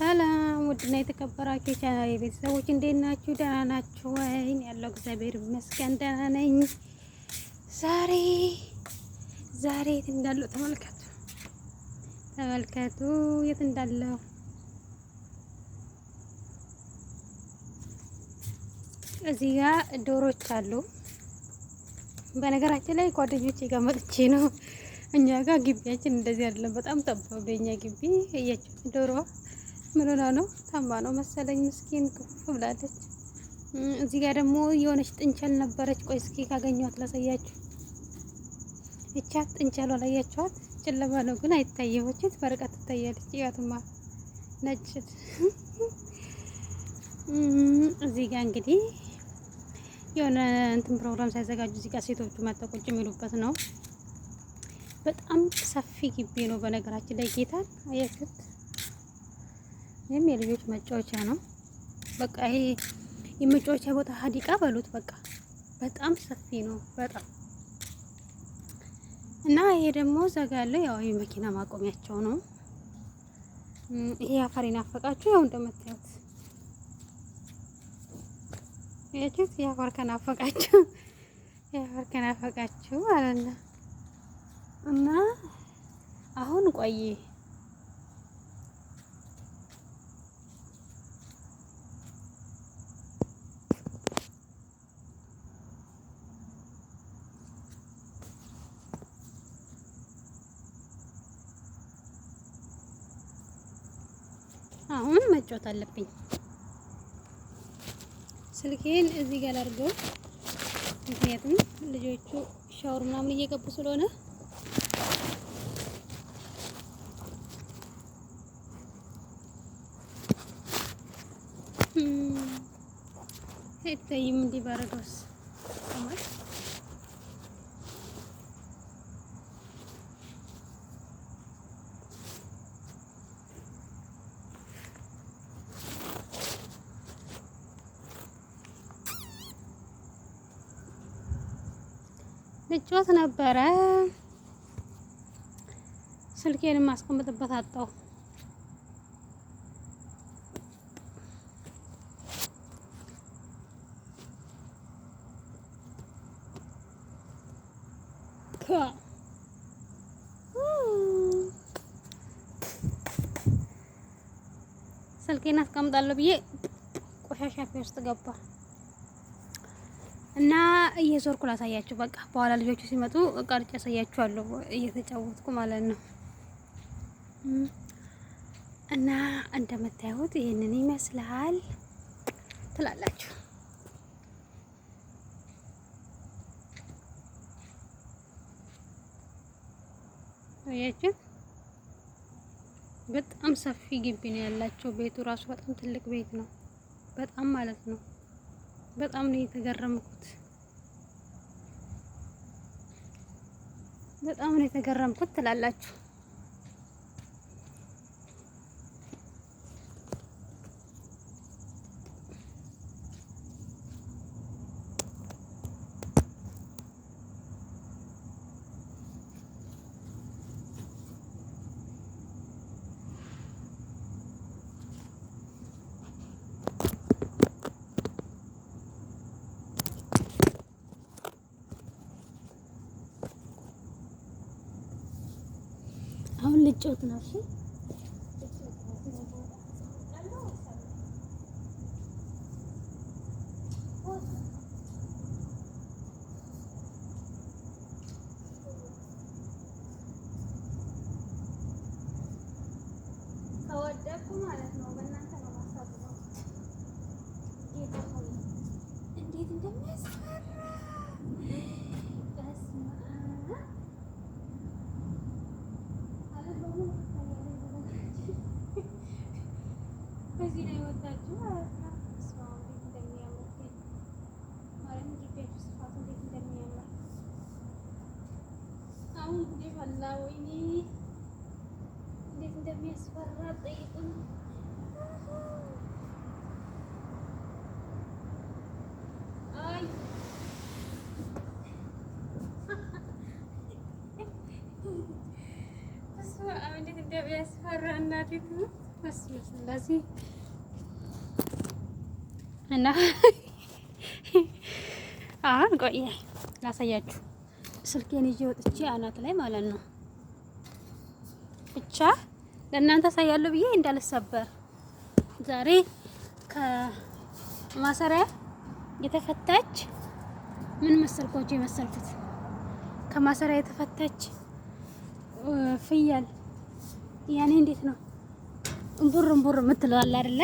ሰላም ውድና የተከበራችሁ ቻናሌ ቤተሰቦች እንዴት ናችሁ? ደህና ናችሁ ወይ? ያለው እግዚአብሔር ይመስገን ደህና ነኝ። ዛሬ የት እንዳለው ተመልከቱ የት እንዳለው። እዚህ ጋር ዶሮች አሉ። በነገራችን ላይ ጓደኞቼ ጋር መጥቼ ነው። እኛ ጋር ግቢያችን እንደዚህ አይደለም፣ በጣም ጠባብ የኛ ግቢ። እያችሁ ዶሮዋ ምን ሆና ነው? ታማ ነው መሰለኝ፣ ምስኪን ክፉ ብላለች። እዚህ ጋር ደግሞ የሆነች ጥንቸል ነበረች። ቆይ እስኪ ካገኘኋት ላሳያችሁ። እቻት ጥንቸሏ ላያችኋት? ጨለማ ነው ግን አይታየዎችት፣ በርቀት ትታያለች። ያቱማ ነጭ። እዚህ ጋር እንግዲህ የሆነ እንትን ፕሮግራም ሳይዘጋጁ እዚህ ጋር ሴቶቹ መጥተው ቁጭ የሚሉበት ነው። በጣም ሰፊ ግቢ ነው በነገራችን ላይ ጌታን አያችሁት? ይሄም የልጆች መጫወቻ ነው። በቃ ይሄ የመጫወቻ ቦታ ሀዲቃ በሉት። በቃ በጣም ሰፊ ነው በጣም። እና ይሄ ደግሞ ዘጋ ያለው ያው የመኪና ማቆሚያቸው ነው። ይሄ አፈር ይናፈቃችሁ ያው እንደምታዩት ያችሁት የአፈር ከናፈቃችሁ ማለት ነው። እና አሁን ቆይ አሁን መጫወት አለብኝ። ስልኬን እዚህ ጋር አድርገው፣ ምክንያቱም ልጆቹ ሻወር ምናምን እየገቡ ስለሆነ አይታይም። እንዲህ ባረገውስ ማለት ልጆት ነበረ። ስልኬን ማስቀምጥበት አጣው። ስልኬን አስቀምጣለሁ ብዬ ቆሻሻ ውስጥ ገባ እና እየዞርኩ ላሳያችሁ። በቃ በኋላ ልጆቹ ሲመጡ ቀርጬ ያሳያችኋለሁ እየተጫወትኩ ማለት ነው። እና እንደምታዩት ይሄንን ይመስላል ትላላችሁ። አያችሁ በጣም ሰፊ ግቢ ነው ያላቸው። ቤቱ ራሱ በጣም ትልቅ ቤት ነው። በጣም ማለት ነው። በጣም ነው የተገረምኩት። በጣም ነው የተገረምኩት ትላላችሁ። አሁን ልጫወት ነው። እሺ ከወደኩ ማለት ነው በእናንተ ነው ማሳብነው። ጌታ ሆይ እንዴት እንደሚያስፈራ በዚህ ላይ ወጣችሁ ማለት ነው። ስማው እንዴት እንደሚያምር ማለት ነው። ግቢያችሁ ስፋቱ እንዴት እንደሚያምር አሁን ጉዴ ፈላ። ወይኔ እንዴት እንደሚያስፈራ ጠይቁኝ። አይ እሱ እንዴት እንደሚያስፈራ እናቴ ስለዚህ እና አሁን ቆይ ላሳያችሁ። ስልኬን ይዤ ወጥቼ አናት ላይ ማለት ነው ብቻ ለእናንተ አሳያለሁ ብዬ እንዳልሰበር ዛሬ ከማሰሪያ የተፈታች ምን መሰልኳችሁ የመሰልኩት ከማሰሪያ የተፈታች ፍየል ያኔ እንዴት ነው እምቡር የምትለው አለ አይደለ?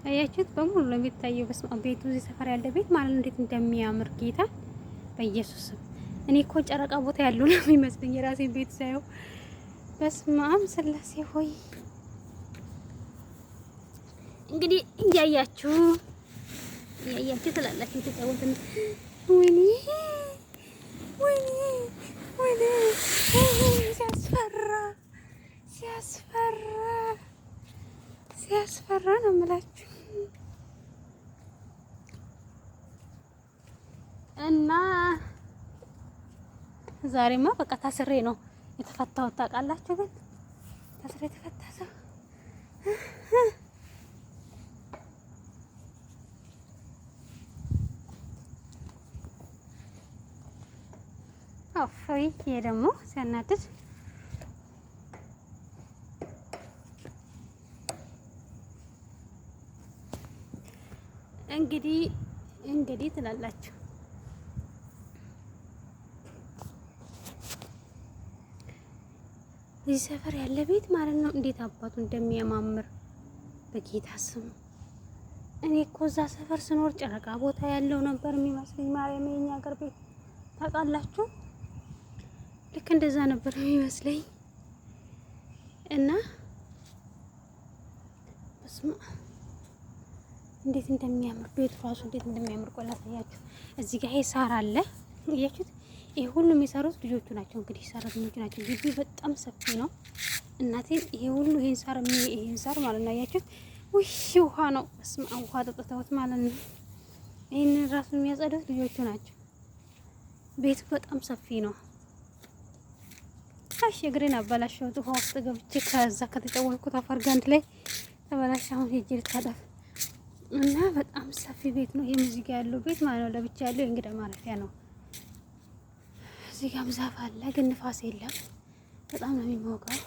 አያችሁት? በሙሉ ነው የሚታየው። በስመ አብ ቤቱ እዚህ ሰፈር ያለ ቤት ማለት እንዴት እንደሚያምር ጌታ በኢየሱስ ስም። እኔ እኮ ጨረቃ ቦታ ያለው ነው የሚመስለኝ የራሴ ቤት ሳየው። በስመ አብ ስላሴ ሆይ እንግዲህ እያያችሁ ትላላችሁ የተጫወትን ወይኔ ሲያስፈራ ነው የምላችሁ። እና ዛሬማ በቃ ታስሬ ነው የተፈታሁት። ታውቃላችሁ ግን ታስሬ የተፈታ ሰው አፍሪ ይሄ ደግሞ ሲያናድድ እንግዲህ ትላላችሁ። እዚህ ሰፈር ያለ ቤት ማለት ነው እንዴት አባቱ እንደሚያማምር በጌታ ስም። እኔ እኮ እዛ ሰፈር ስኖር ጨረቃ ቦታ ያለው ነበር የሚመስለኝ። ማርያም የኛ ሀገር ቤት ታውቃላችሁ፣ ልክ እንደዛ ነበር የሚመስለኝ። እና በስመ አብ እንዴት እንደሚያምር ቤቱ ራሱ እንዴት እንደሚያምር ቆላ ታያችሁ። እዚህ ጋር ይሄ ሳር አለ እያችሁት። ይሄ ሁሉ የሚሰሩት ልጆቹ ናቸው እንግዲህ ሰራተኞቹ ናቸው። ግቢ በጣም ሰፊ ነው። እናቴ ይሄ ሁሉ ይሄን ሳር ማለት ነው አያችሁት። ውይ ውሃ ነው በስመ አብ ውሃ ጠጥተውት ማለት ነው። ይሄንን ራሱ የሚያጸዱት ልጆቹ ናቸው። ቤቱ በጣም ሰፊ ነው። ታሽ እግሬን አበላሸሁት ውሃ ውስጥ ገብቼ ከዛ ከተጨወልኩት አፈር ጋንድ ላይ ተበላሽ። አሁን ሄጄ ልታጠብ እና በጣም ሰፊ ቤት ነው። ይሄ ሙዚቃ ያለው ቤት ማለት ነው። ለብቻ ያለው የእንግዳ ማረፊያ ነው። እዚህ ጋርም ዛፍ አለ ግን ንፋስ የለም። በጣም ነው የሚሞቀው።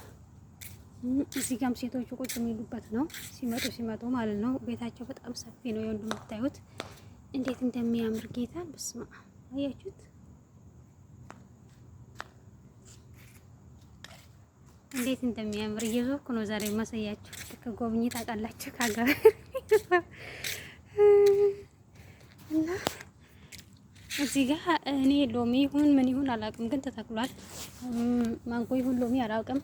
እዚህ ጋርም ሴቶቹ ቁጭ የሚሉበት ነው ሲመጡ ማለት ነው። ቤታቸው በጣም ሰፊ ነው። የወንዱ የምታዩት እንዴት እንደሚያምር ጌታ በስመ አብ አያችሁት? እንዴት እንደሚያምር እየዞርኩ ነው ዛሬ ማሳያችሁ። ከጎብኝ ታውቃላችሁ ካገር እና እዚህ ጋር እኔ ሎሚ ይሁን ምን ይሁን አላውቅም፣ ግን ተተክሏል። ማንጎ ይሁን ሎሚ አላውቅም።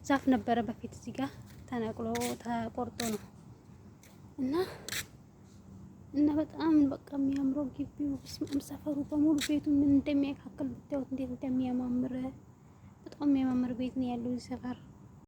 ዛፍ ነበረ በፊት እዚህ ጋር ተነቅሎ ተቆርጦ ነው እና በጣም በቃ የሚያምረው ግቢው በስመ ሰፈሩ በሙሉ ቤቱ ምን እንደሚያካክል ብታዩት እንዴት እንደሚያማምር። በጣም የሚያማምር ቤት ነው ያለው እዚህ ሰፈር።